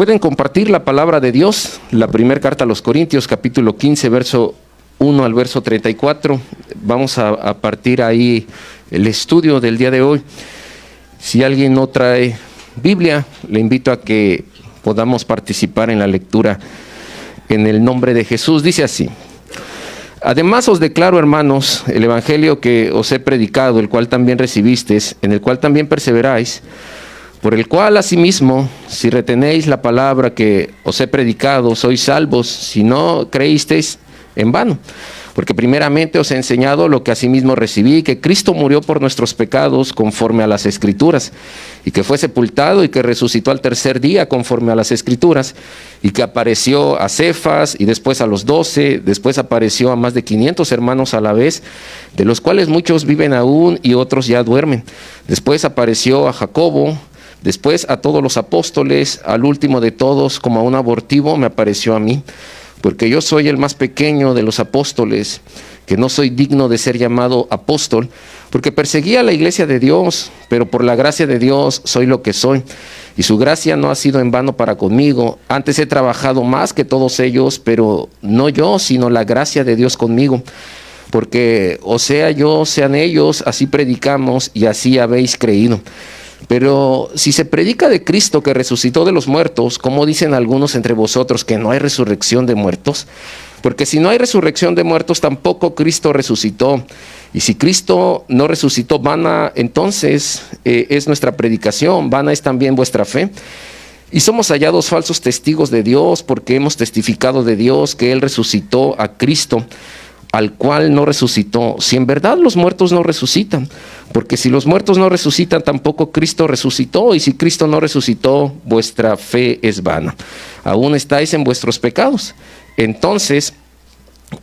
Pueden compartir la palabra de Dios, la primera carta a los Corintios, capítulo 15, verso 1 al verso 34. Vamos a partir ahí el estudio del día de hoy. Si alguien no trae Biblia, le invito a que podamos participar en la lectura en el nombre de Jesús. Dice así: además os declaro, hermanos, el evangelio que os he predicado, el cual también recibisteis, en el cual también perseveráis, por el cual asimismo, si retenéis la palabra que os he predicado, sois salvos, si no creísteis en vano. Porque primeramente os he enseñado lo que asimismo recibí, que Cristo murió por nuestros pecados conforme a las Escrituras, y que fue sepultado y que resucitó al tercer día conforme a las Escrituras, y que apareció a Cefas y después a los 12, después apareció a más de 500 hermanos a la vez, de los cuales muchos viven aún y otros ya duermen. Después apareció a Jacobo, después a todos los apóstoles, al último de todos, como a un abortivo, me apareció a mí, porque yo soy el más pequeño de los apóstoles, que no soy digno de ser llamado apóstol, porque perseguía la iglesia de Dios, pero por la gracia de Dios soy lo que soy, y su gracia no ha sido en vano para conmigo. Antes he trabajado más que todos ellos, pero no yo, sino la gracia de Dios conmigo. Porque o sea yo, sean ellos, así predicamos y así habéis creído. Pero si se predica de Cristo que resucitó de los muertos, ¿cómo dicen algunos entre vosotros que no hay resurrección de muertos? Porque si no hay resurrección de muertos, tampoco Cristo resucitó. Y si Cristo no resucitó, vana entonces es nuestra predicación, vana es también vuestra fe. Y somos hallados falsos testigos de Dios, porque hemos testificado de Dios que Él resucitó a Cristo, al cual no resucitó, si en verdad los muertos no resucitan. Porque si los muertos no resucitan, tampoco Cristo resucitó, y si Cristo no resucitó, vuestra fe es vana. Aún estáis en vuestros pecados. Entonces,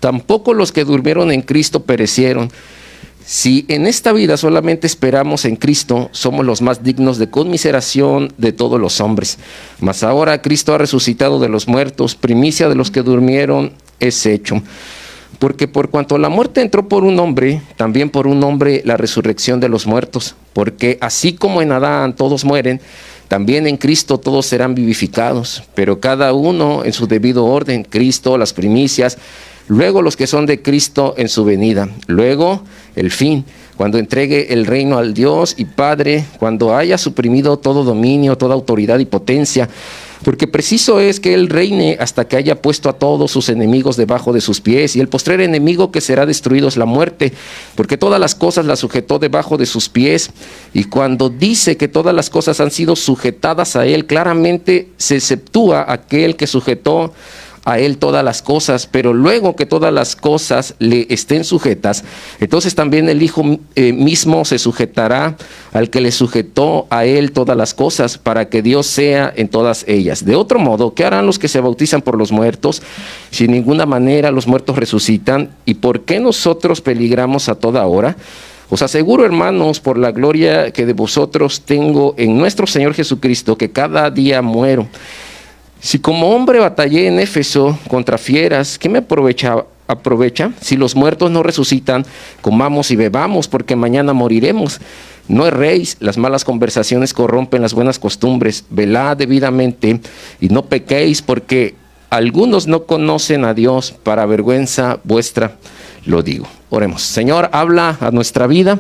tampoco los que durmieron en Cristo perecieron. Si en esta vida solamente esperamos en Cristo, somos los más dignos de conmiseración de todos los hombres. Mas ahora Cristo ha resucitado de los muertos, primicia de los que durmieron es hecho. Porque por cuanto la muerte entró por un hombre, también por un hombre la resurrección de los muertos. Porque así como en Adán todos mueren, también en Cristo todos serán vivificados. Pero cada uno en su debido orden: Cristo las primicias, luego los que son de Cristo en su venida, luego el fin, cuando entregue el reino al Dios y Padre, cuando haya suprimido todo dominio, toda autoridad y potencia. Porque preciso es que Él reine hasta que haya puesto a todos sus enemigos debajo de sus pies, y el postrer enemigo que será destruido es la muerte, porque todas las cosas las sujetó debajo de sus pies. Y cuando dice que todas las cosas han sido sujetadas a Él, claramente se exceptúa aquel que sujetó a Él todas las cosas, pero luego que todas las cosas le estén sujetas, entonces también el Hijo mismo se sujetará al que le sujetó a Él todas las cosas, para que Dios sea en todas ellas. De otro modo, ¿qué harán los que se bautizan por los muertos? Si en ninguna manera los muertos resucitan, ¿y por qué nosotros peligramos a toda hora? Os aseguro, hermanos, por la gloria que de vosotros tengo en nuestro Señor Jesucristo, que cada día muero. Si como hombre batallé en Éfeso contra fieras, ¿qué me aprovecha? Si los muertos no resucitan, comamos y bebamos, porque mañana moriremos. No erréis, las malas conversaciones corrompen las buenas costumbres. Velad debidamente y no pequéis, porque algunos no conocen a Dios. Para vergüenza vuestra lo digo. Oremos. Señor, habla a nuestra vida.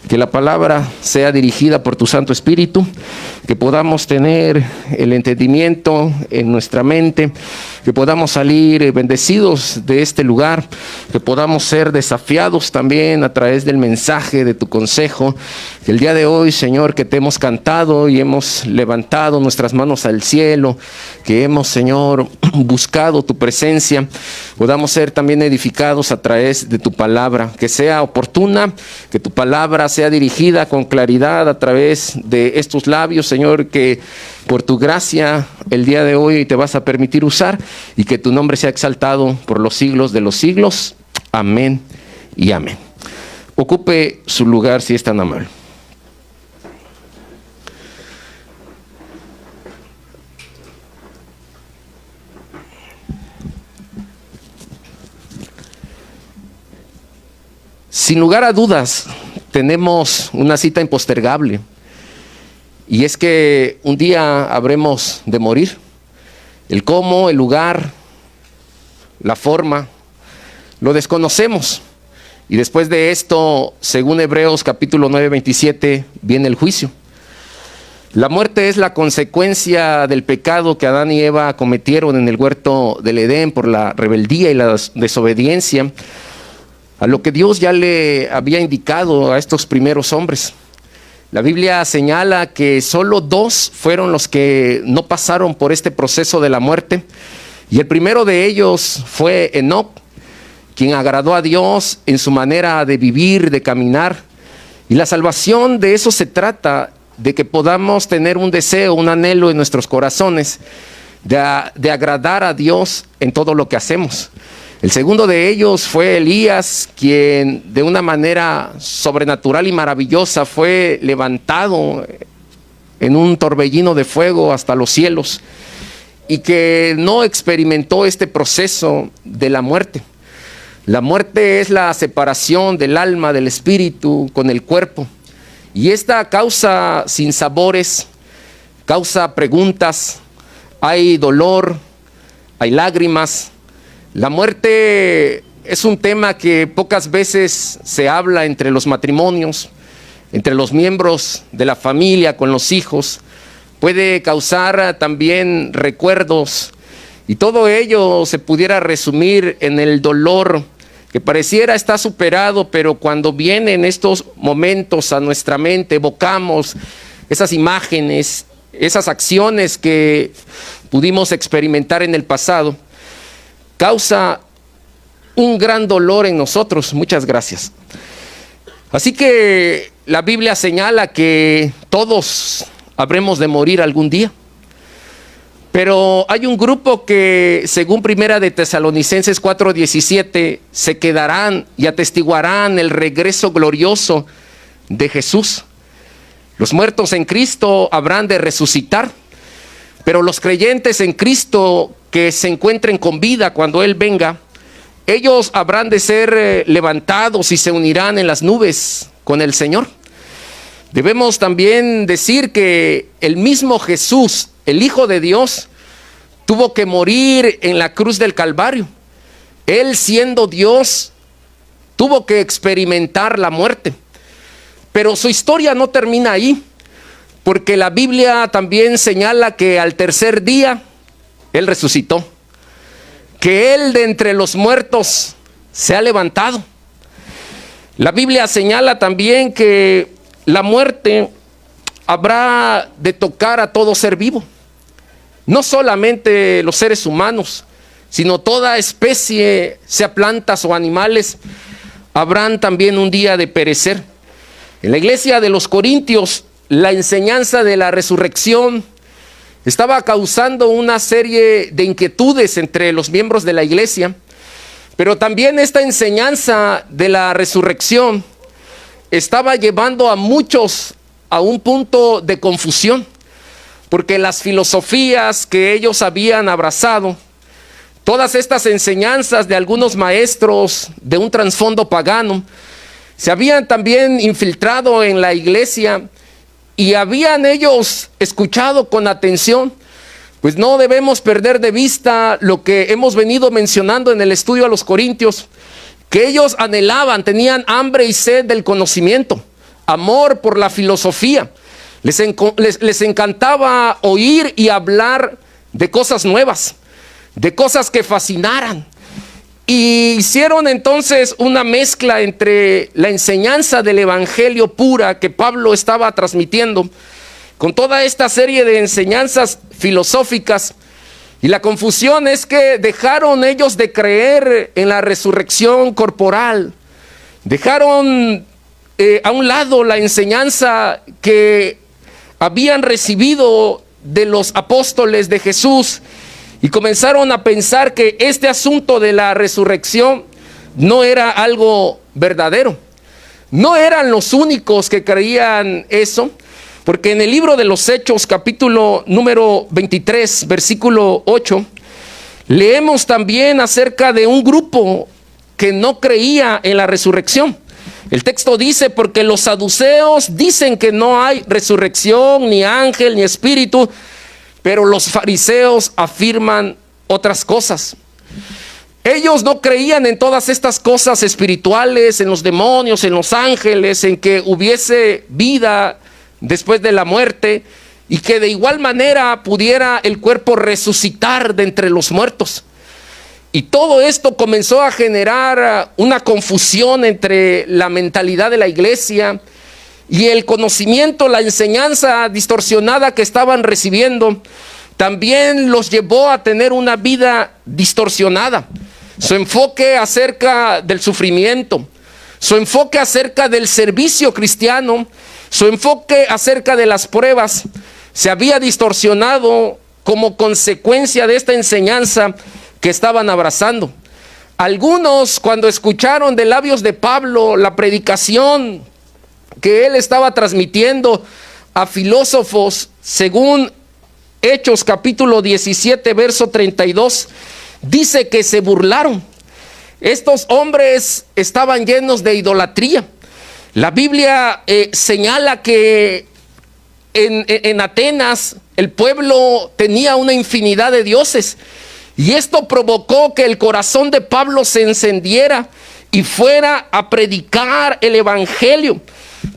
Que la palabra sea dirigida por tu Santo Espíritu, que podamos tener el entendimiento en nuestra mente, que podamos salir bendecidos de este lugar, que podamos ser desafiados también a través del mensaje de tu consejo. Que el día de hoy, Señor, que te hemos cantado y hemos levantado nuestras manos al cielo, que hemos, Señor, buscado tu presencia, podamos ser también edificados a través de tu palabra, que sea oportuna, que tu palabra sea dirigida con claridad a través de estos labios, Señor, que por tu gracia el día de hoy te vas a permitir usar, y que tu nombre sea exaltado por los siglos de los siglos. Amén y amén. Ocupe su lugar si es tan amable. Sin lugar a dudas, tenemos una cita impostergable, y es que un día habremos de morir. El cómo, el lugar, la forma, lo desconocemos. Y después de esto, según Hebreos capítulo 9, 27, viene el juicio. La muerte es la consecuencia del pecado que Adán y Eva cometieron en el huerto del Edén por la rebeldía y la desobediencia a lo que Dios ya le había indicado a estos primeros hombres. La Biblia señala que solo 2 fueron los que no pasaron por este proceso de la muerte, y el primero de ellos fue Enoc, quien agradó a Dios en su manera de vivir, de caminar. Y la salvación, de eso se trata, de que podamos tener un deseo, un anhelo en nuestros corazones de agradar a Dios en todo lo que hacemos. El segundo de ellos fue Elías, quien de una manera sobrenatural y maravillosa fue levantado en un torbellino de fuego hasta los cielos, y que no experimentó este proceso de la muerte. La muerte es la separación del alma, del espíritu con el cuerpo. Y esta causa sinsabores, causa preguntas, hay dolor, hay lágrimas. La muerte es un tema que pocas veces se habla entre los matrimonios, entre los miembros de la familia, con los hijos. Puede causar también recuerdos, y todo ello se pudiera resumir en el dolor que pareciera estar superado, pero cuando vienen estos momentos a nuestra mente, evocamos esas imágenes, esas acciones que pudimos experimentar en el pasado, causa un gran dolor en nosotros. Muchas gracias. Así que la Biblia señala que todos habremos de morir algún día. Pero hay un grupo que, según Primera de Tesalonicenses 4:17, se quedarán y atestiguarán el regreso glorioso de Jesús. Los muertos en Cristo habrán de resucitar, pero los creyentes en Cristo que se encuentren con vida cuando Él venga, ellos habrán de ser levantados y se unirán en las nubes con el Señor. Debemos también decir que el mismo Jesús, el Hijo de Dios, tuvo que morir en la cruz del Calvario. Él, siendo Dios, tuvo que experimentar la muerte. Pero su historia no termina ahí, porque la Biblia también señala que al tercer día Él resucitó, que Él de entre los muertos se ha levantado. La Biblia señala también que la muerte habrá de tocar a todo ser vivo. No solamente los seres humanos, sino toda especie, sea plantas o animales, habrán también un día de perecer. En la iglesia de los Corintios, la enseñanza de la resurrección estaba causando una serie de inquietudes entre los miembros de la iglesia, pero también esta enseñanza de la resurrección estaba llevando a muchos a un punto de confusión, porque las filosofías que ellos habían abrazado, todas estas enseñanzas de algunos maestros de un trasfondo pagano, se habían también infiltrado en la iglesia y habían ellos escuchado con atención. Pues no debemos perder de vista lo que hemos venido mencionando en el estudio a los Corintios, que ellos anhelaban, tenían hambre y sed del conocimiento, amor por la filosofía. Les encantaba oír y hablar de cosas nuevas, de cosas que fascinaran. Y hicieron entonces una mezcla entre la enseñanza del evangelio pura que Pablo estaba transmitiendo con toda esta serie de enseñanzas filosóficas. Y la confusión es que dejaron ellos de creer en la resurrección corporal. Dejaron a un lado la enseñanza que habían recibido de los apóstoles de Jesús y comenzaron a pensar que este asunto de la resurrección no era algo verdadero. No eran los únicos que creían eso, porque en el libro de los Hechos, capítulo número 23, versículo 8, leemos también acerca de un grupo que no creía en la resurrección. El texto dice: porque los saduceos dicen que no hay resurrección, ni ángel, ni espíritu, pero los fariseos afirman otras cosas. Ellos no creían en todas estas cosas espirituales, en los demonios, en los ángeles, en que hubiese vida después de la muerte y que de igual manera pudiera el cuerpo resucitar de entre los muertos. Y todo esto comenzó a generar una confusión entre la mentalidad de la iglesia y el conocimiento, la enseñanza distorsionada que estaban recibiendo. También los llevó a tener una vida distorsionada. Su enfoque acerca del sufrimiento, su enfoque acerca del servicio cristiano, su enfoque acerca de las pruebas, se había distorsionado como consecuencia de esta enseñanza que estaban abrazando. Algunos, cuando escucharon de labios de Pablo la predicación que él estaba transmitiendo a filósofos, según Hechos capítulo 17, verso 32, dice que se burlaron. Estos hombres estaban llenos de idolatría. La Biblia señala que en Atenas el pueblo tenía una infinidad de dioses, y esto provocó que el corazón de Pablo se encendiera y fuera a predicar el evangelio.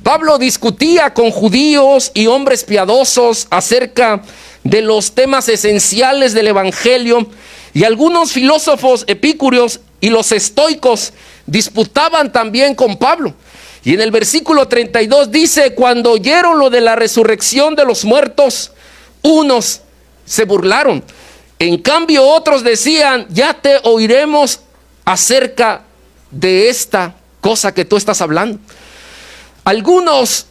Pablo discutía con judíos y hombres piadosos acerca de los temas esenciales del evangelio, y algunos filósofos epicúreos y los estoicos disputaban también con Pablo. Y en el versículo 32 dice: cuando oyeron lo de la resurrección de los muertos, unos se burlaron. En cambio otros decían: ya te oiremos acerca de esta cosa que tú estás hablando. Algunos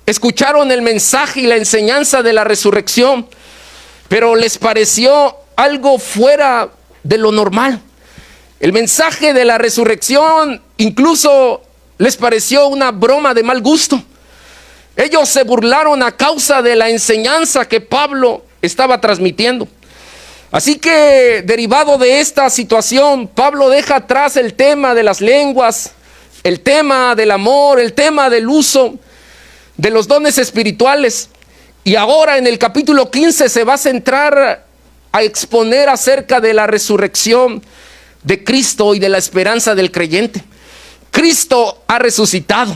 escucharon el mensaje y la enseñanza de la resurrección, pero les pareció algo fuera de lo normal. El mensaje de la resurrección incluso les pareció una broma de mal gusto. Ellos se burlaron a causa de la enseñanza que Pablo estaba transmitiendo. Así que, derivado de esta situación, Pablo deja atrás el tema de las lenguas, el tema del amor, el tema del uso de los dones espirituales. Y ahora en el capítulo 15 se va a centrar a exponer acerca de la resurrección de Cristo y de la esperanza del creyente. Cristo ha resucitado.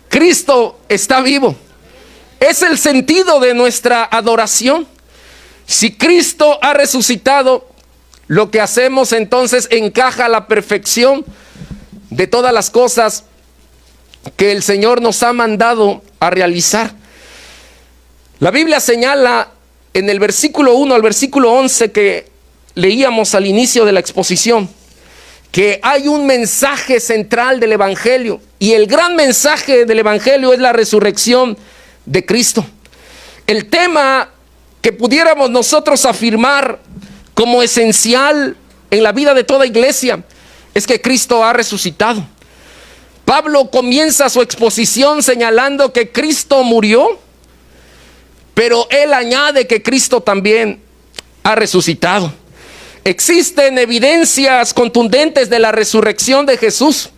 Cristo está vivo. Es el sentido de nuestra adoración. Si Cristo ha resucitado, lo que hacemos entonces encaja a la perfección de todas las cosas que el Señor nos ha mandado a realizar. La Biblia señala en el versículo 1 al versículo 11 que leíamos al inicio de la exposición, que hay un mensaje central del evangelio, y el gran mensaje del evangelio es la resurrección de Cristo. El tema que pudiéramos nosotros afirmar como esencial en la vida de toda iglesia es que Cristo ha resucitado. Pablo comienza su exposición señalando que Cristo murió, pero él añade que Cristo también ha resucitado. Existen evidencias contundentes de la resurrección de Jesús.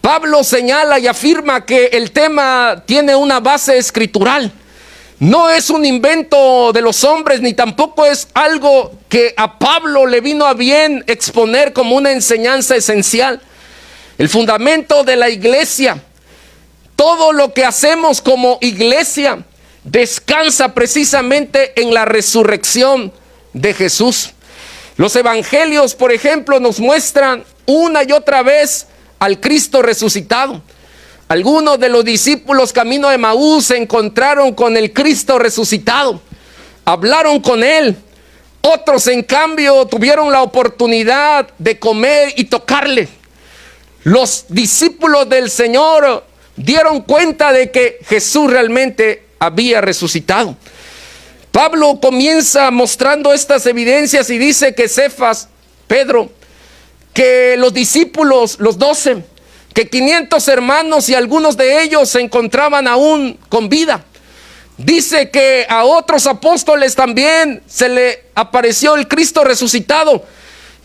Pablo señala y afirma que el tema tiene una base escritural. No es un invento de los hombres, ni tampoco es algo que a Pablo le vino a bien exponer como una enseñanza esencial. El fundamento de la iglesia, todo lo que hacemos como iglesia, descansa precisamente en la resurrección de Jesús. Los evangelios, por ejemplo, nos muestran una y otra vez al Cristo resucitado. Algunos de los discípulos camino a Emaús se encontraron con el Cristo resucitado, hablaron con él. Otros, en cambio, tuvieron la oportunidad de comer y tocarle. Los discípulos del Señor dieron cuenta de que Jesús realmente había resucitado. Pablo comienza mostrando estas evidencias y dice que Cefas, Pedro, que los discípulos, los 12, que 500 hermanos y algunos de ellos se encontraban aún con vida. Dice que a otros apóstoles también se le apareció el Cristo resucitado,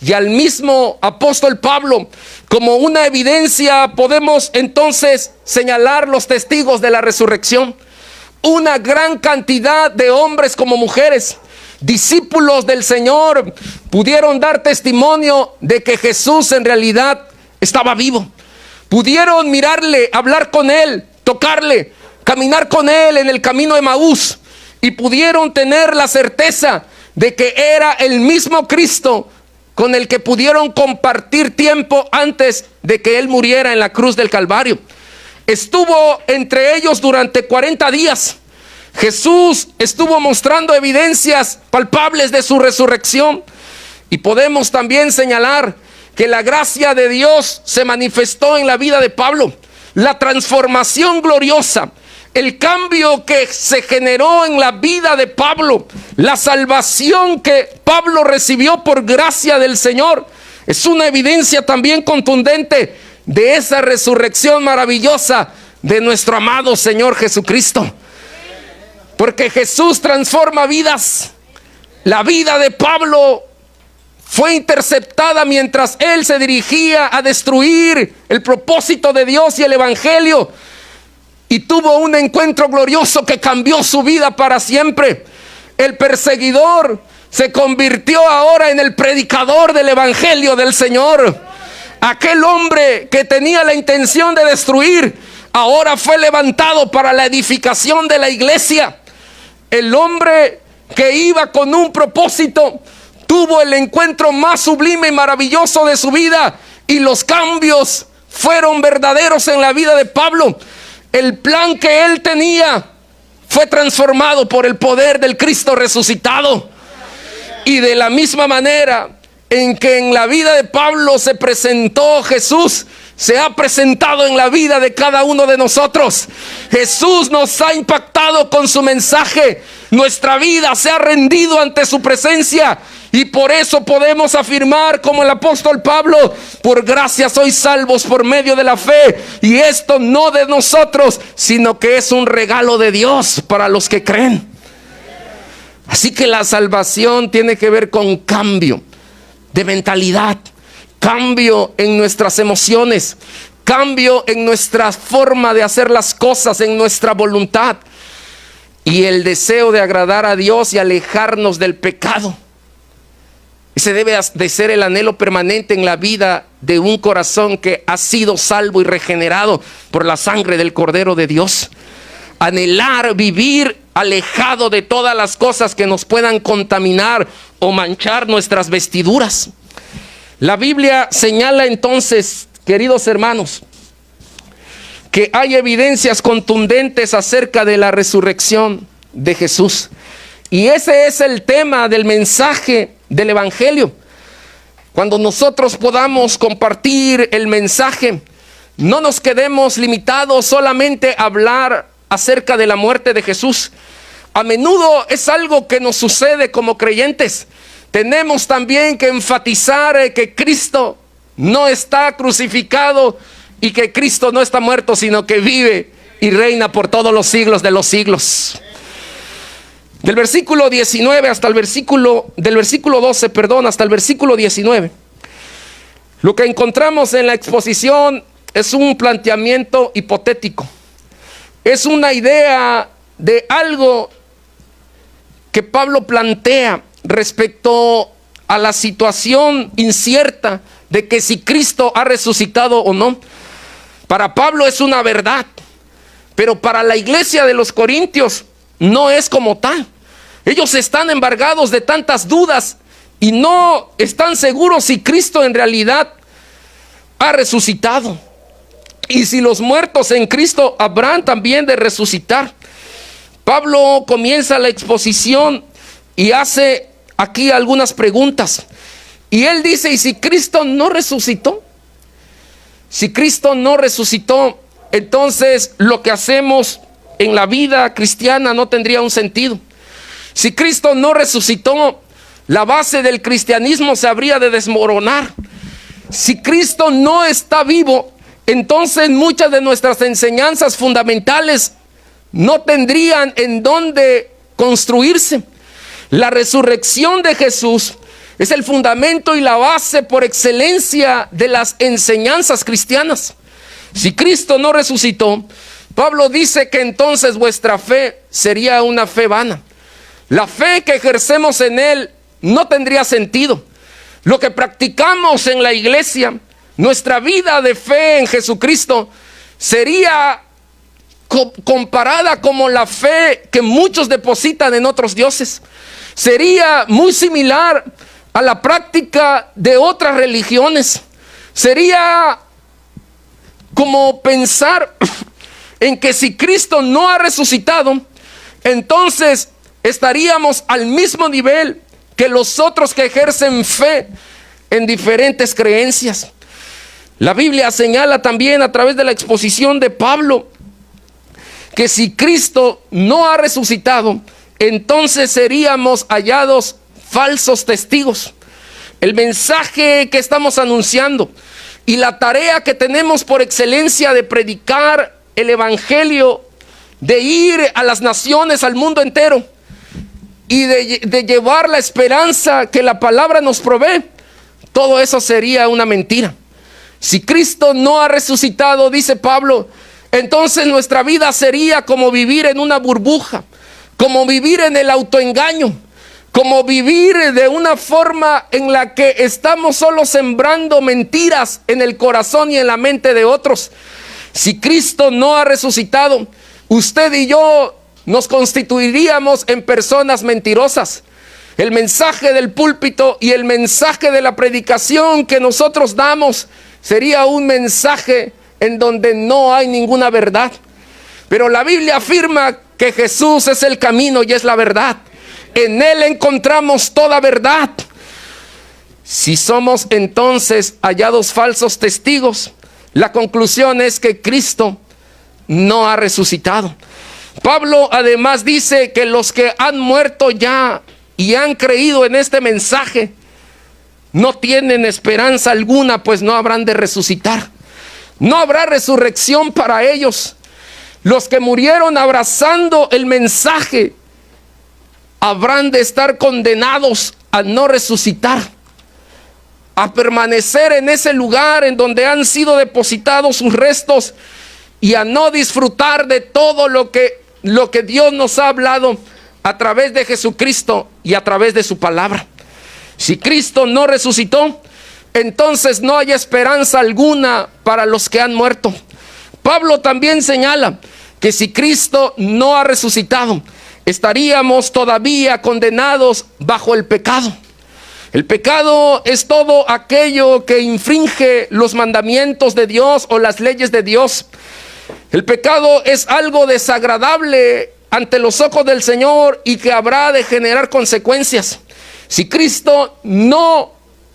y al mismo apóstol Pablo. Como una evidencia podemos entonces señalar los testigos de la resurrección. Una gran cantidad de hombres como mujeres discípulos del Señor pudieron dar testimonio de que Jesús en realidad estaba vivo. Pudieron mirarle, hablar con Él, tocarle, caminar con Él en el camino de Emaús, y pudieron tener la certeza de que era el mismo Cristo con el que pudieron compartir tiempo antes de que Él muriera en la cruz del Calvario. Estuvo entre ellos durante 40 días. Jesús estuvo mostrando evidencias palpables de su resurrección. Y podemos también señalar que la gracia de Dios se manifestó en la vida de Pablo. La transformación gloriosa, el cambio que se generó en la vida de Pablo, la salvación que Pablo recibió por gracia del Señor, es una evidencia también contundente de esa resurrección maravillosa de nuestro amado Señor Jesucristo. Porque Jesús transforma vidas. La vida de Pablo fue interceptada mientras él se dirigía a destruir el propósito de Dios y el evangelio, y tuvo un encuentro glorioso que cambió su vida para siempre. El perseguidor se convirtió ahora en el predicador del evangelio del Señor. Aquel hombre que tenía la intención de destruir, ahora fue levantado para la edificación de la iglesia. El hombre que iba con un propósito tuvo el encuentro más sublime y maravilloso de su vida, y los cambios fueron verdaderos en la vida de Pablo. El plan que él tenía fue transformado por el poder del Cristo resucitado. Y de la misma manera en que en la vida de Pablo se presentó Jesús, se ha presentado en la vida de cada uno de nosotros. Jesús nos ha impactado con su mensaje. Nuestra vida se ha rendido ante su presencia, y por eso podemos afirmar como el apóstol Pablo: por gracia sois salvos por medio de la fe, y esto no de nosotros, sino que es un regalo de Dios para los que creen. Así que la salvación tiene que ver con cambio de mentalidad, cambio en nuestras emociones, cambio en nuestra forma de hacer las cosas, en nuestra voluntad, y el deseo de agradar a Dios y alejarnos del pecado. Ese debe de ser el anhelo permanente en la vida de un corazón que ha sido salvo y regenerado por la sangre del Cordero de Dios. Anhelar vivir alejado de todas las cosas que nos puedan contaminar o manchar nuestras vestiduras. La Biblia señala entonces, queridos hermanos, que hay evidencias contundentes acerca de la resurrección de Jesús. Y ese es el tema del mensaje del evangelio. Cuando nosotros podamos compartir el mensaje, no nos quedemos limitados solamente a hablar acerca de la muerte de Jesús. A menudo es algo que nos sucede como creyentes. Tenemos también que enfatizar que Cristo no está crucificado y que Cristo no está muerto, sino que vive y reina por todos los siglos de los siglos. Del versículo 19 hasta el versículo, del versículo 12, hasta el versículo 19, lo que encontramos en la exposición es un planteamiento hipotético. Es una idea de algo que Pablo plantea respecto a la situación incierta de que si Cristo ha resucitado o no. Para Pablo es una verdad, pero para la iglesia de los Corintios no es como tal. Ellos están embargados de tantas dudas y no están seguros si Cristo en realidad ha resucitado, y si los muertos en Cristo habrán también de resucitar. Pablo comienza la exposición y hace aquí algunas preguntas. Y él dice: ¿y si Cristo no resucitó? Si Cristo no resucitó, entonces lo que hacemos en la vida cristiana no tendría un sentido. Si Cristo no resucitó, la base del cristianismo se habría de desmoronar. Si Cristo no está vivo, entonces muchas de nuestras enseñanzas fundamentales no tendrían en dónde construirse. La resurrección de Jesús es el fundamento y la base por excelencia de las enseñanzas cristianas. Si Cristo no resucitó, Pablo dice que entonces vuestra fe sería una fe vana. La fe que ejercemos en Él no tendría sentido. Lo que practicamos en la iglesia, nuestra vida de fe en Jesucristo, sería comparada como la fe que muchos depositan en otros dioses. Sería muy similar a la práctica de otras religiones. Sería como pensar en que si Cristo no ha resucitado, entonces estaríamos al mismo nivel que los otros que ejercen fe en diferentes creencias. La Biblia señala también a través de la exposición de Pablo que si Cristo no ha resucitado, entonces seríamos hallados falsos testigos. El mensaje que estamos anunciando y la tarea que tenemos por excelencia de predicar el evangelio, de ir a las naciones, al mundo entero, y de llevar la esperanza que la palabra nos provee, todo eso sería una mentira. Si Cristo no ha resucitado, dice Pablo, entonces nuestra vida sería como vivir en una burbuja, como vivir en el autoengaño, como vivir de una forma en la que estamos solo sembrando mentiras en el corazón y en la mente de otros. Si Cristo no ha resucitado, usted y yo nos constituiríamos en personas mentirosas. El mensaje del púlpito y el mensaje de la predicación que nosotros damos sería un mensaje en donde no hay ninguna verdad. Pero la Biblia afirma que Jesús es el camino y es la verdad. En Él encontramos toda verdad. Si somos entonces hallados falsos testigos, la conclusión es que Cristo no ha resucitado. Pablo además dice que los que han muerto ya y han creído en este mensaje no tienen esperanza alguna, pues no habrán de resucitar. No habrá resurrección para ellos. Los que murieron abrazando el mensaje habrán de estar condenados a no resucitar, a permanecer en ese lugar en donde han sido depositados sus restos y a no disfrutar de todo lo que Dios nos ha hablado a través de Jesucristo y a través de su palabra. Si Cristo no resucitó, entonces no hay esperanza alguna para los que han muerto. Pablo también señala que si Cristo no ha resucitado, estaríamos todavía condenados bajo el pecado. El pecado es todo aquello que infringe los mandamientos de Dios o las leyes de Dios. El pecado es algo desagradable ante los ojos del Señor y que habrá de generar consecuencias. Si Cristo no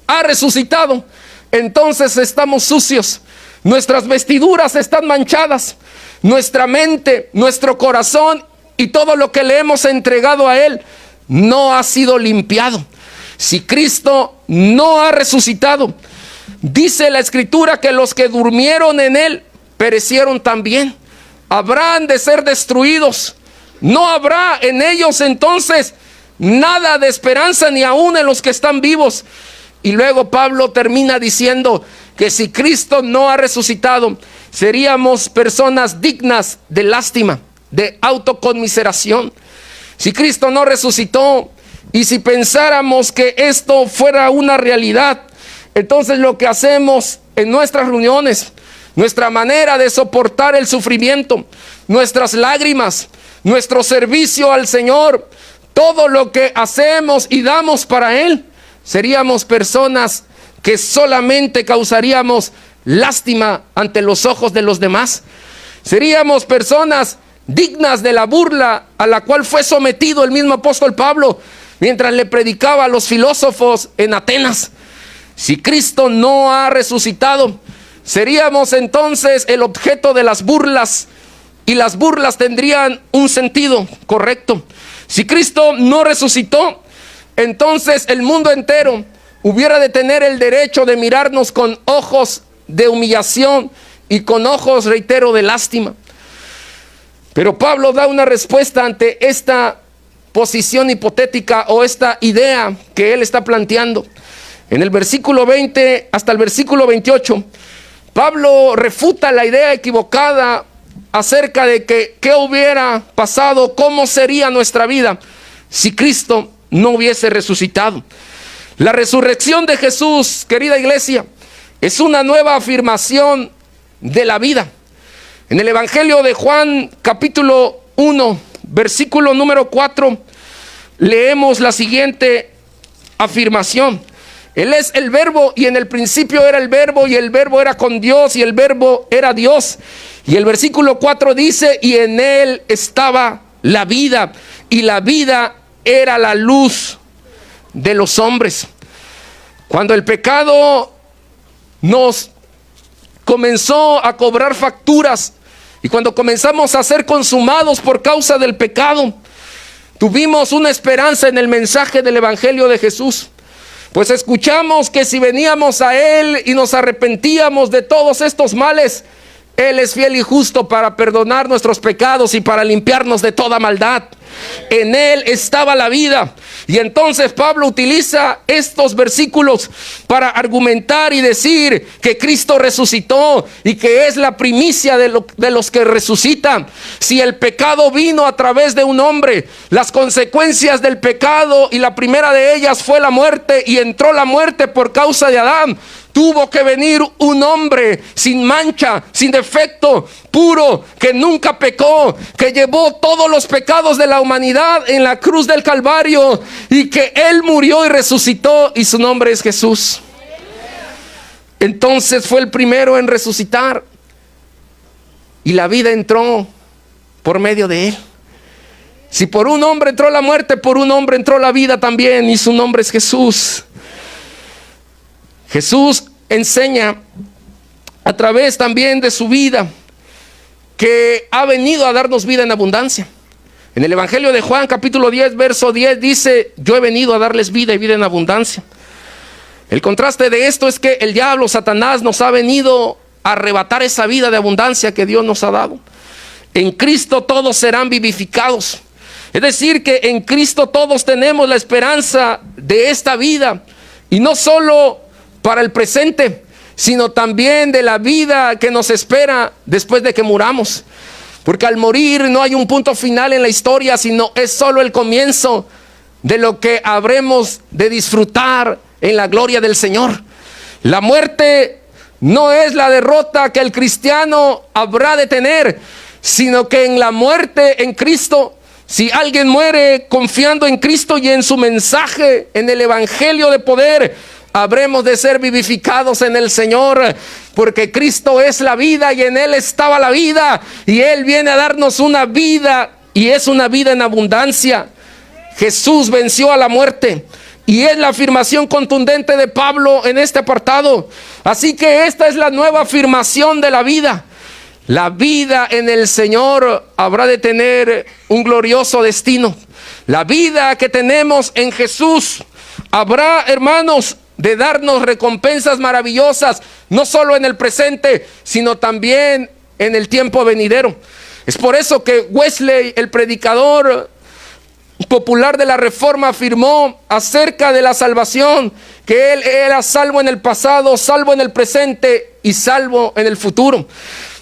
ha resucitado, entonces estamos sucios. Nuestras vestiduras están manchadas. Nuestra mente, nuestro corazón y todo lo que le hemos entregado a Él no ha sido limpiado. Si Cristo no ha resucitado, dice la Escritura que los que durmieron en Él perecieron también. Habrán de ser destruidos. No habrá en ellos entonces nada de esperanza, ni aún en los que están vivos. Y luego Pablo termina diciendo que si Cristo no ha resucitado, seríamos personas dignas de lástima, de autoconmiseración. Si Cristo no resucitó, y si pensáramos que esto fuera una realidad, entonces lo que hacemos en nuestras reuniones, nuestra manera de soportar el sufrimiento, nuestras lágrimas, nuestro servicio al Señor, todo lo que hacemos y damos para Él, seríamos personas que solamente causaríamos lástima ante los ojos de los demás. Seríamos personas dignas de la burla a la cual fue sometido el mismo apóstol Pablo mientras le predicaba a los filósofos en Atenas. Si Cristo no ha resucitado, seríamos entonces el objeto de las burlas, y las burlas tendrían un sentido correcto. Si Cristo no resucitó, entonces el mundo entero hubiera de tener el derecho de mirarnos con ojos de humillación y con ojos, reitero, de lástima. Pero Pablo da una respuesta ante esta posición hipotética o esta idea que él está planteando. En el versículo 20 hasta el versículo 28, Pablo refuta la idea equivocada acerca de que qué hubiera pasado, cómo sería nuestra vida si Cristo no hubiese resucitado. La resurrección de Jesús, querida iglesia, es una nueva afirmación de la vida. En el Evangelio de Juan, capítulo 1, versículo número 4, leemos la siguiente afirmación. Él es el verbo, y en el principio era el verbo, y el verbo era con Dios, y el verbo era Dios. Y el versículo 4 dice, y en él estaba la vida, y la vida era la luz de los hombres. Cuando el pecado nos comenzó a cobrar facturas, y cuando comenzamos a ser consumados por causa del pecado, tuvimos una esperanza en el mensaje del Evangelio de Jesús. Pues escuchamos que si veníamos a Él y nos arrepentíamos de todos estos males, Él es fiel y justo para perdonar nuestros pecados y para limpiarnos de toda maldad. En Él estaba la vida. Y entonces Pablo utiliza estos versículos para argumentar y decir que Cristo resucitó y que es la primicia de los que resucitan. Si el pecado vino a través de un hombre, las consecuencias del pecado, y la primera de ellas fue la muerte, y entró la muerte por causa de Adán, tuvo que venir un hombre sin mancha, sin defecto, puro, que nunca pecó, que llevó todos los pecados de la humanidad en la cruz del Calvario, y que Él murió y resucitó, y su nombre es Jesús. Entonces fue el primero en resucitar, y la vida entró por medio de Él. Si por un hombre entró la muerte, por un hombre entró la vida también, y su nombre es Jesús. Jesús enseña a través también de su vida que ha venido a darnos vida en abundancia. En el Evangelio de Juan, capítulo 10, verso 10, dice: yo he venido a darles vida y vida en abundancia. El contraste de esto es que el diablo, Satanás, nos ha venido a arrebatar esa vida de abundancia que Dios nos ha dado. En Cristo todos serán vivificados. Es decir, que en Cristo todos tenemos la esperanza de esta vida, y no solo para el presente, sino también de la vida que nos espera después de que muramos. Porque al morir no hay un punto final en la historia, sino es solo el comienzo de lo que habremos de disfrutar en la gloria del Señor. La muerte no es la derrota que el cristiano habrá de tener, sino que en la muerte en Cristo, si alguien muere confiando en Cristo y en su mensaje, en el evangelio de poder, habremos de ser vivificados en el Señor, porque Cristo es la vida y en Él estaba la vida, y Él viene a darnos una vida, y es una vida en abundancia. Jesús venció a la muerte, y es la afirmación contundente de Pablo en este apartado. Así que esta es la nueva afirmación de la vida. La vida en el Señor habrá de tener un glorioso destino. La vida que tenemos en Jesús habrá, hermanos, de darnos recompensas maravillosas, no solo en el presente, sino también en el tiempo venidero. Es por eso que Wesley, el predicador popular de la Reforma, afirmó acerca de la salvación que él era salvo en el pasado, salvo en el presente y salvo en el futuro.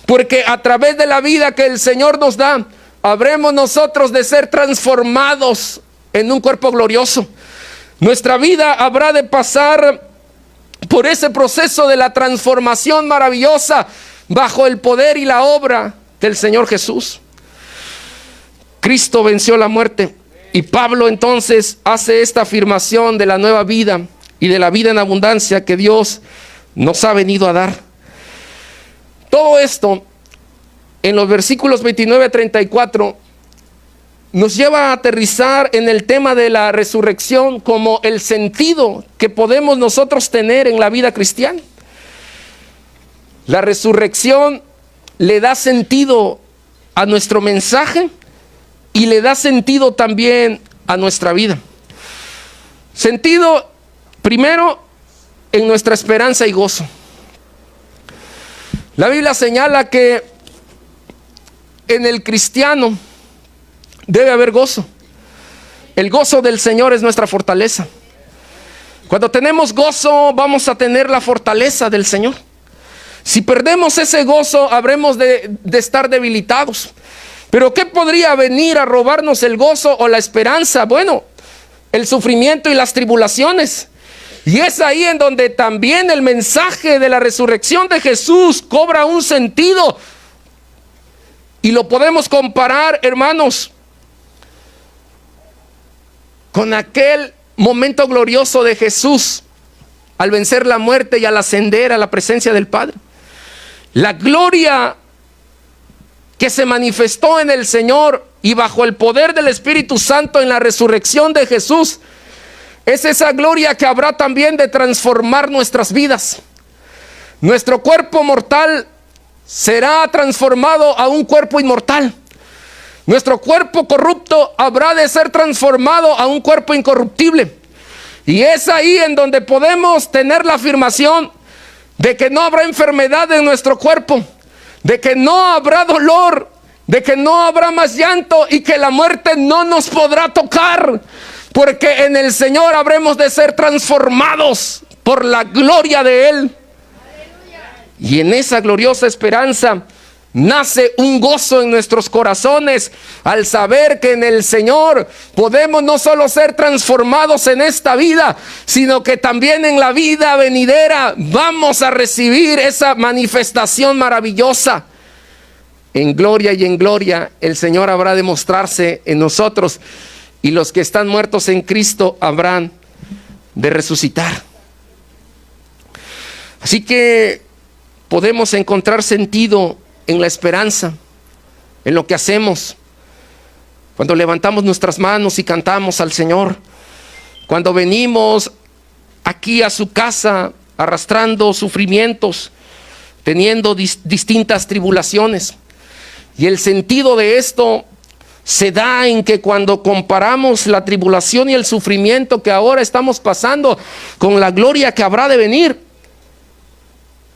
Porque a través de la vida que el Señor nos da, habremos nosotros de ser transformados en un cuerpo glorioso. Nuestra vida habrá de pasar por ese proceso de la transformación maravillosa bajo el poder y la obra del Señor Jesús. Cristo venció la muerte, y Pablo entonces hace esta afirmación de la nueva vida y de la vida en abundancia que Dios nos ha venido a dar. Todo esto en los versículos 29 a 34 nos lleva a aterrizar en el tema de la resurrección como el sentido que podemos nosotros tener en la vida cristiana. La resurrección le da sentido a nuestro mensaje y le da sentido también a nuestra vida. Sentido, primero, en nuestra esperanza y gozo. La Biblia señala que en el cristiano debe haber gozo. El gozo del Señor es nuestra fortaleza. Cuando tenemos gozo, vamos a tener la fortaleza del Señor. Si perdemos ese gozo, habremos de estar debilitados. Pero ¿qué podría venir a robarnos el gozo o la esperanza? Bueno, el sufrimiento y las tribulaciones. Y es ahí en donde también el mensaje de la resurrección de Jesús cobra un sentido. Y lo podemos comparar, hermanos, con aquel momento glorioso de Jesús al vencer la muerte y al ascender a la presencia del Padre. La gloria que se manifestó en el Señor y bajo el poder del Espíritu Santo en la resurrección de Jesús es esa gloria que habrá también de transformar nuestras vidas. Nuestro cuerpo mortal será transformado a un cuerpo inmortal. Nuestro cuerpo corrupto habrá de ser transformado a un cuerpo incorruptible. Y es ahí en donde podemos tener la afirmación de que no habrá enfermedad en nuestro cuerpo, de que no habrá dolor, de que no habrá más llanto y que la muerte no nos podrá tocar, porque en el Señor habremos de ser transformados por la gloria de Él. Y en esa gloriosa esperanza nace un gozo en nuestros corazones al saber que en el Señor podemos no solo ser transformados en esta vida, sino que también en la vida venidera vamos a recibir esa manifestación maravillosa. En gloria y en gloria el Señor habrá de mostrarse en nosotros, y los que están muertos en Cristo habrán de resucitar. Así que podemos encontrar sentido en la esperanza, en lo que hacemos, cuando levantamos nuestras manos y cantamos al Señor, cuando venimos aquí a su casa arrastrando sufrimientos, teniendo distintas tribulaciones. Y el sentido de esto se da en que cuando comparamos la tribulación y el sufrimiento que ahora estamos pasando con la gloria que habrá de venir,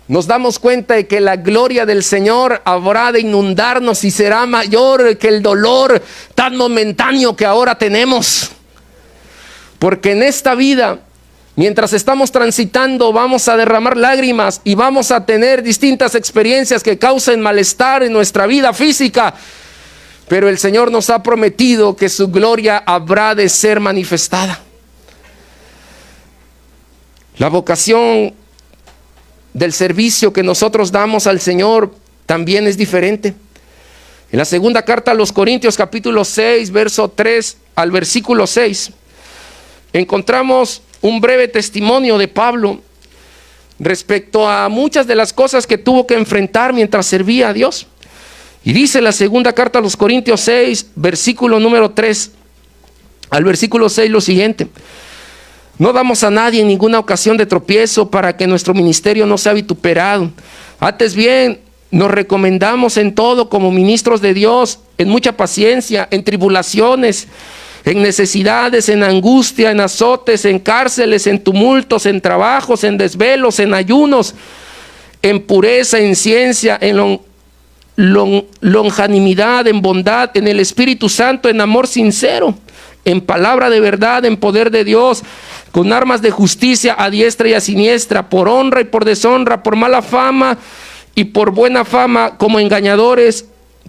nos damos cuenta de que la gloria del Señor habrá de inundarnos y será mayor que el dolor tan momentáneo que ahora tenemos. Porque en esta vida, mientras estamos transitando, vamos a derramar lágrimas y vamos a tener distintas experiencias que causen malestar en nuestra vida física. Pero el Señor nos ha prometido que su gloria habrá de ser manifestada. La vocación del servicio que nosotros damos al Señor también es diferente. En la segunda carta a los Corintios, capítulo 6, verso 3 al versículo 6, encontramos un breve testimonio de Pablo respecto a muchas de las cosas que tuvo que enfrentar mientras servía a Dios. Y dice la segunda carta a los Corintios 6, versículo número 3 al versículo 6 lo siguiente: no damos a nadie en ninguna ocasión de tropiezo para que nuestro ministerio no sea vituperado. Antes bien, nos recomendamos en todo como ministros de Dios, en mucha paciencia, en tribulaciones, en necesidades, en angustia, en azotes, en cárceles, en tumultos, en trabajos, en desvelos, en ayunos, en pureza, en ciencia, en longanimidad, en bondad, en el Espíritu Santo, en amor sincero, en palabra de verdad, en poder de Dios, con armas de justicia a diestra y a siniestra, por honra y por deshonra, por mala fama y por buena fama, como engañadores,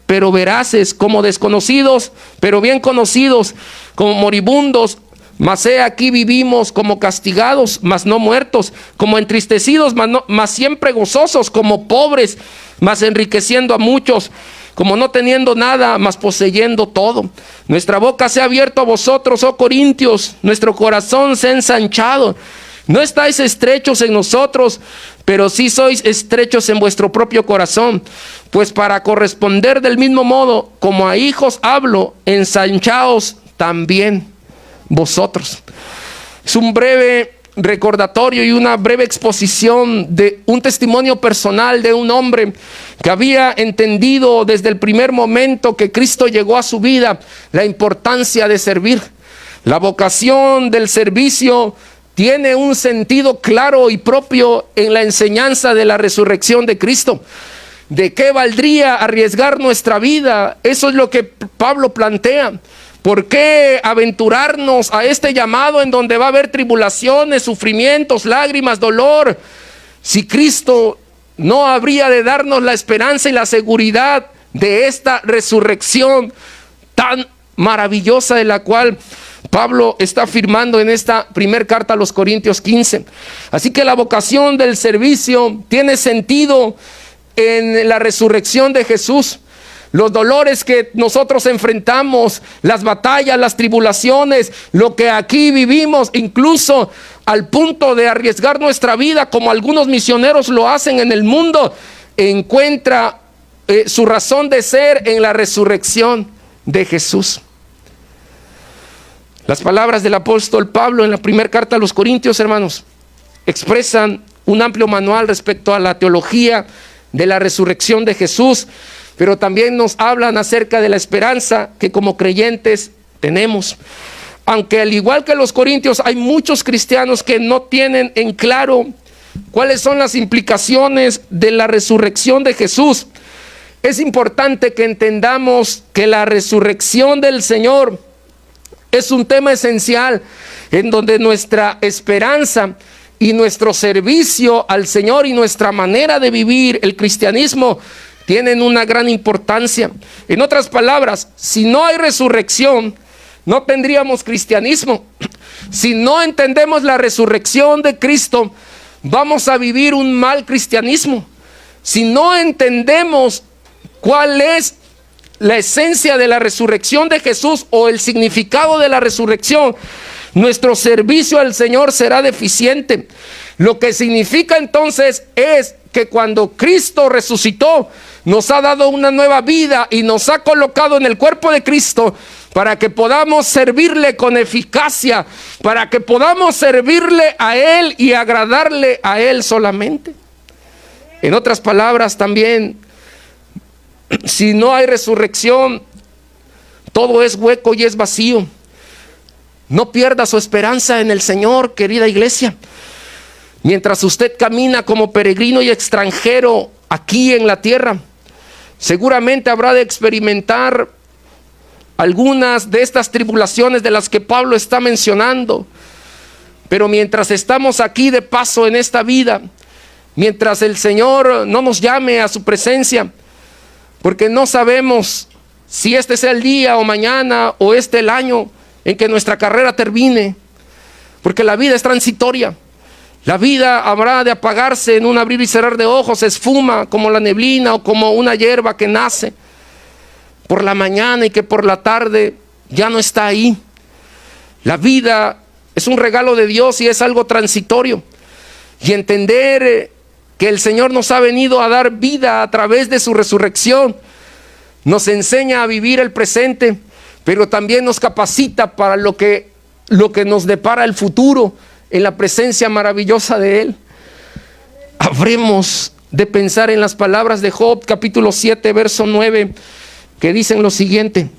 pero veraces, como desconocidos, pero bien conocidos, como moribundos, mas he aquí vivimos, como castigados, mas no muertos, como entristecidos, mas siempre gozosos, como pobres, mas enriqueciendo a muchos, como no teniendo nada, mas poseyendo todo. Nuestra boca se ha abierto a vosotros, oh Corintios, nuestro corazón se ha ensanchado. No estáis estrechos en nosotros, pero sí sois estrechos en vuestro propio corazón. Pues para corresponder del mismo modo, como a hijos hablo, ensanchaos también vosotros. Es un breve recordatorio y una breve exposición de un testimonio personal de un hombre que había entendido desde el primer momento que Cristo llegó a su vida la importancia de servir. La vocación del servicio tiene un sentido claro y propio en la enseñanza de la resurrección de Cristo. ¿De qué valdría arriesgar nuestra vida? Eso es lo que Pablo plantea. ¿Por qué aventurarnos a este llamado en donde va a haber tribulaciones, sufrimientos, lágrimas, dolor? Si Cristo no habría de darnos la esperanza y la seguridad de esta resurrección tan maravillosa de la cual Pablo está afirmando en esta primera carta a los Corintios 15. Así que la vocación del servicio tiene sentido en la resurrección de Jesús. Los dolores que nosotros enfrentamos, las batallas, las tribulaciones, lo que aquí vivimos, incluso al punto de arriesgar nuestra vida, como algunos misioneros lo hacen en el mundo, encuentra su razón de ser en la resurrección de Jesús. Las palabras del apóstol Pablo en la primera carta a los Corintios, hermanos, expresan un amplio manual respecto a la teología de la resurrección de Jesús, pero también nos hablan acerca de la esperanza que como creyentes tenemos. Aunque al igual que los corintios, hay muchos cristianos que no tienen en claro cuáles son las implicaciones de la resurrección de Jesús. Es importante que entendamos que la resurrección del Señor es un tema esencial en donde nuestra esperanza y nuestro servicio al Señor y nuestra manera de vivir el cristianismo tienen una gran importancia. En otras palabras, si no hay resurrección, no tendríamos cristianismo. Si no entendemos la resurrección de Cristo, vamos a vivir un mal cristianismo. Si no entendemos cuál es la esencia de la resurrección de Jesús o el significado de la resurrección, nuestro servicio al Señor será deficiente. Lo que significa entonces es que cuando Cristo resucitó, nos ha dado una nueva vida y nos ha colocado en el cuerpo de Cristo para que podamos servirle con eficacia, para que podamos servirle a Él y agradarle a Él solamente. En otras palabras también, si no hay resurrección, todo es hueco y es vacío. No pierda su esperanza en el Señor, querida iglesia. Mientras usted camina como peregrino y extranjero aquí en la tierra, seguramente habrá de experimentar algunas de estas tribulaciones de las que Pablo está mencionando. Pero mientras estamos aquí de paso en esta vida, mientras el Señor no nos llame a su presencia, porque no sabemos si este sea el día o mañana o el año en que nuestra carrera termine, porque la vida es transitoria. La vida habrá de apagarse en un abrir y cerrar de ojos, esfuma como la neblina o como una hierba que nace por la mañana y que por la tarde ya no está ahí. La vida es un regalo de Dios y es algo transitorio. Y entender que el Señor nos ha venido a dar vida a través de su resurrección nos enseña a vivir el presente, pero también nos capacita para lo que nos depara el futuro en la presencia maravillosa de Él. Habremos de pensar en las palabras de Job, capítulo 7, verso 9, que dicen lo siguiente: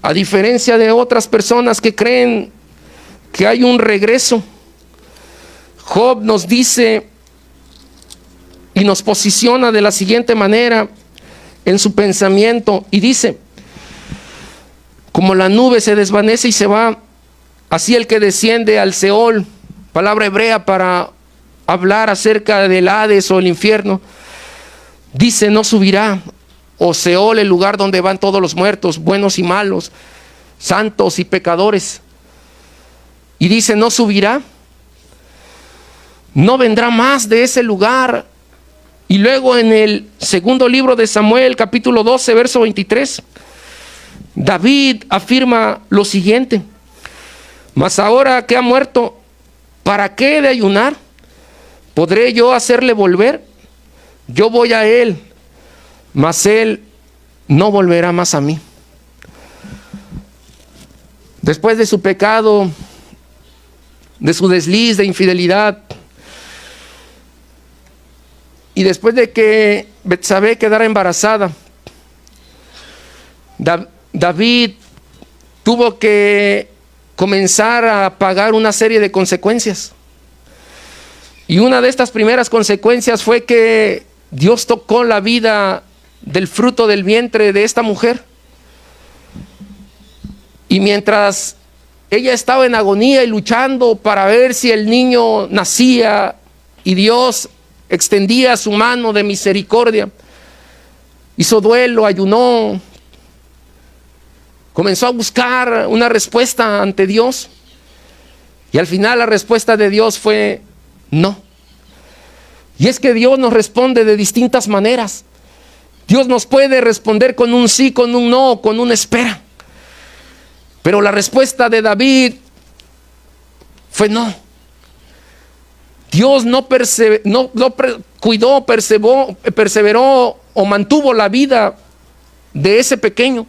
a diferencia de otras personas que creen que hay un regreso, Job nos dice y nos posiciona de la siguiente manera en su pensamiento, y dice: como la nube se desvanece y se va, así el que desciende al Seol, palabra hebrea para hablar acerca del Hades o el infierno, dice no subirá, o Seol, el lugar donde van todos los muertos, buenos y malos, santos y pecadores, y dice no subirá, no vendrá más de ese lugar. Y luego en el segundo libro de Samuel, capítulo 12, verso 23, David afirma lo siguiente: mas ahora que ha muerto, ¿para qué he de ayunar? ¿Podré yo hacerle volver? Yo voy a él, mas él no volverá más a mí. Después de su pecado, de su desliz, de infidelidad, y después de que Betsabé quedara embarazada, David tuvo que comenzar a pagar una serie de consecuencias. Y una de estas primeras consecuencias fue que Dios tocó la vida del fruto del vientre de esta mujer. Y mientras ella estaba en agonía y luchando para ver si el niño nacía y Dios extendía su mano de misericordia, hizo duelo, ayunó, comenzó a buscar una respuesta ante Dios. Y al final la respuesta de Dios fue no. Y es que Dios nos responde de distintas maneras. Dios nos puede responder con un sí, con un no, con una espera. Pero la respuesta de David fue no. Dios no cuidó, perseveró o mantuvo la vida de ese pequeño.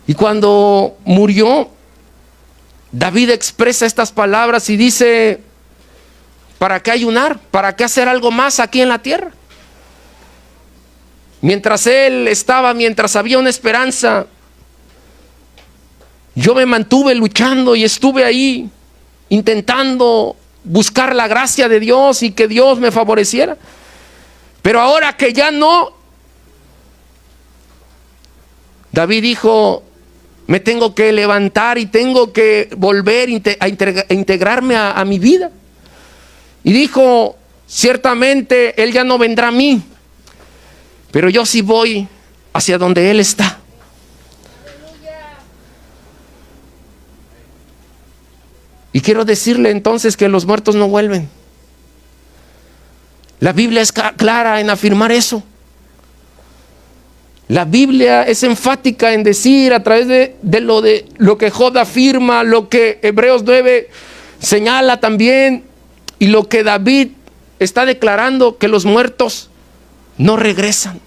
Y cuando murió, David expresa estas palabras y dice: ¿para qué ayunar? ¿Para qué hacer algo más aquí en la tierra? Mientras había una esperanza, yo me mantuve luchando y estuve ahí intentando buscar la gracia de Dios y que Dios me favoreciera. Pero ahora que ya no, David dijo: me tengo que levantar y tengo que volver a integrarme a mi vida. Y dijo: ciertamente Él ya no vendrá a mí, pero yo sí voy hacia donde Él está. Y quiero decirle entonces que los muertos no vuelven. La Biblia es clara en afirmar eso. La Biblia es enfática en decir, a través de lo que Job afirma, lo que Hebreos 9 señala también, y lo que David está declarando, que los muertos no regresan.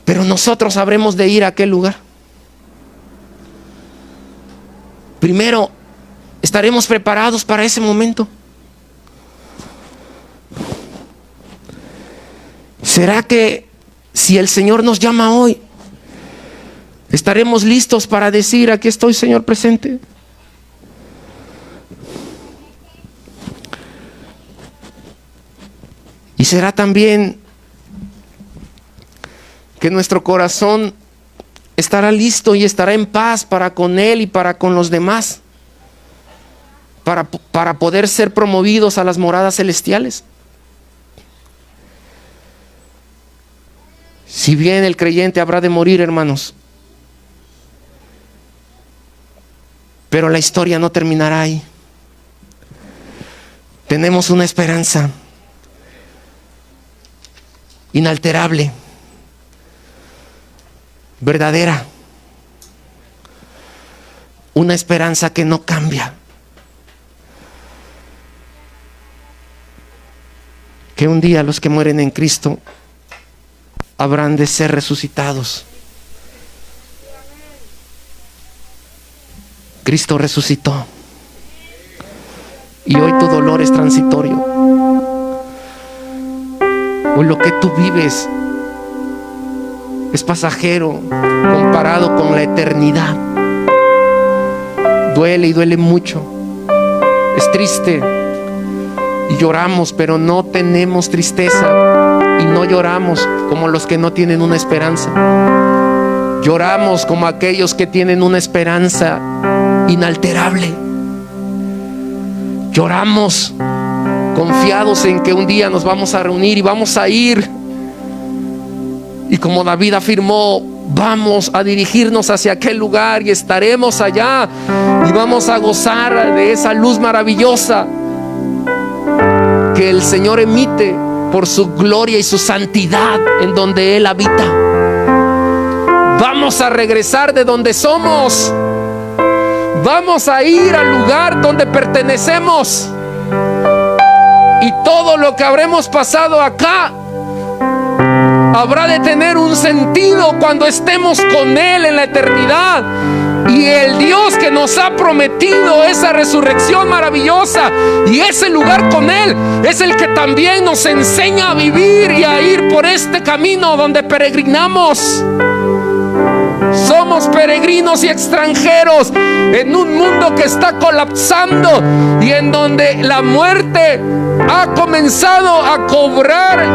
Pero nosotros habremos de ir a aquel lugar. Primero, ¿estaremos preparados para ese momento? ¿Será que si el Señor nos llama hoy, estaremos listos para decir: aquí estoy, Señor, presente? Y será también que nuestro corazón estará listo y estará en paz para con Él y para con los demás, para poder ser promovidos a las moradas celestiales. Si bien el creyente habrá de morir, hermanos, pero la historia no terminará ahí. Tenemos una esperanza inalterable, verdadera, una esperanza que no cambia, que un día los que mueren en Cristo habrán de ser resucitados. Cristo resucitó y hoy tu dolor es transitorio. Hoy lo que tú vives es pasajero comparado con la eternidad. Duele y duele mucho. Es triste y lloramos, pero no tenemos tristeza y no lloramos como los que no tienen una esperanza. Lloramos como aquellos que tienen una esperanza inalterable. Lloramos confiados en que un día nos vamos a reunir y vamos a ir. Y como David afirmó, vamos a dirigirnos hacia aquel lugar y estaremos allá y vamos a gozar de esa luz maravillosa que el Señor emite por su gloria y su santidad en donde Él habita. Vamos a regresar de donde somos. Vamos a ir al lugar donde pertenecemos. Y todo lo que habremos pasado acá habrá de tener un sentido cuando estemos con Él en la eternidad. Y el Dios que nos ha prometido esa resurrección maravillosa y ese lugar con Él es el que también nos enseña a vivir y a ir por este camino donde peregrinamos. Somos peregrinos y extranjeros en un mundo que está colapsando y en donde la muerte ha comenzado a cobrar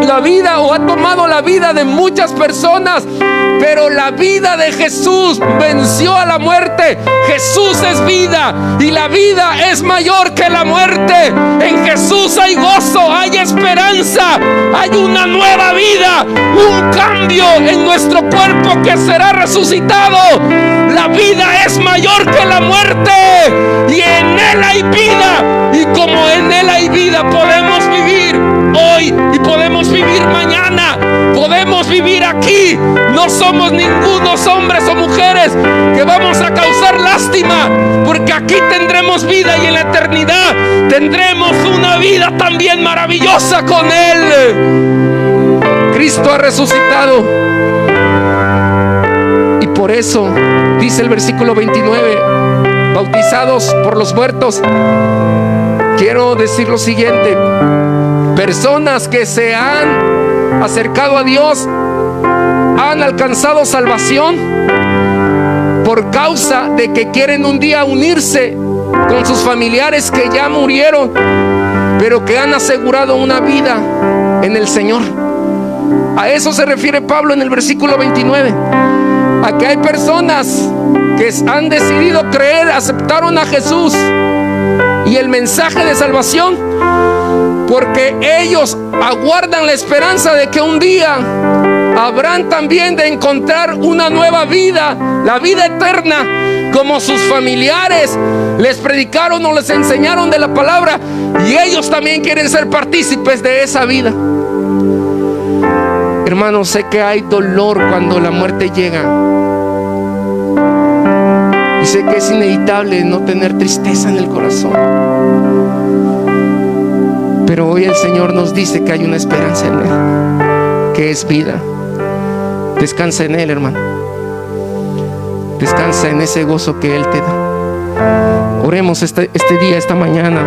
la vida o ha tomado la vida de muchas personas pero la vida de Jesús venció a la muerte. Jesús es vida y la vida es mayor que la muerte. En Jesús hay gozo, hay esperanza, hay una nueva vida, un cambio en nuestro cuerpo que será resucitado. La vida es mayor que la muerte y en Él hay vida, y como en Él hay vida podemos vivir hoy y podemos vivir mañana, podemos vivir aquí. No somos ningunos hombres o mujeres que vamos a causar lástima, porque aquí tendremos vida y en la eternidad tendremos una vida también maravillosa con Él. Cristo ha resucitado y por eso dice el versículo 29, bautizados por los muertos. Quiero decir lo siguiente: personas que se han acercado a Dios han alcanzado salvación por causa de que quieren un día unirse con sus familiares que ya murieron, pero que han asegurado una vida en el Señor. A eso se refiere Pablo en el versículo 29. A que hay personas que han decidido creer, aceptaron a Jesús y el mensaje de salvación, porque ellos aguardan la esperanza de que un día habrán también de encontrar una nueva vida, la vida eterna, como sus familiares les predicaron o les enseñaron de la palabra, y ellos también quieren ser partícipes de esa vida. Hermanos, sé que hay dolor cuando la muerte llega, y sé que es inevitable no tener tristeza en el corazón, pero hoy el Señor nos dice que hay una esperanza en Él, que es vida. Descansa en Él, hermano. Descansa en ese gozo que Él te da. Oremos este día, esta mañana.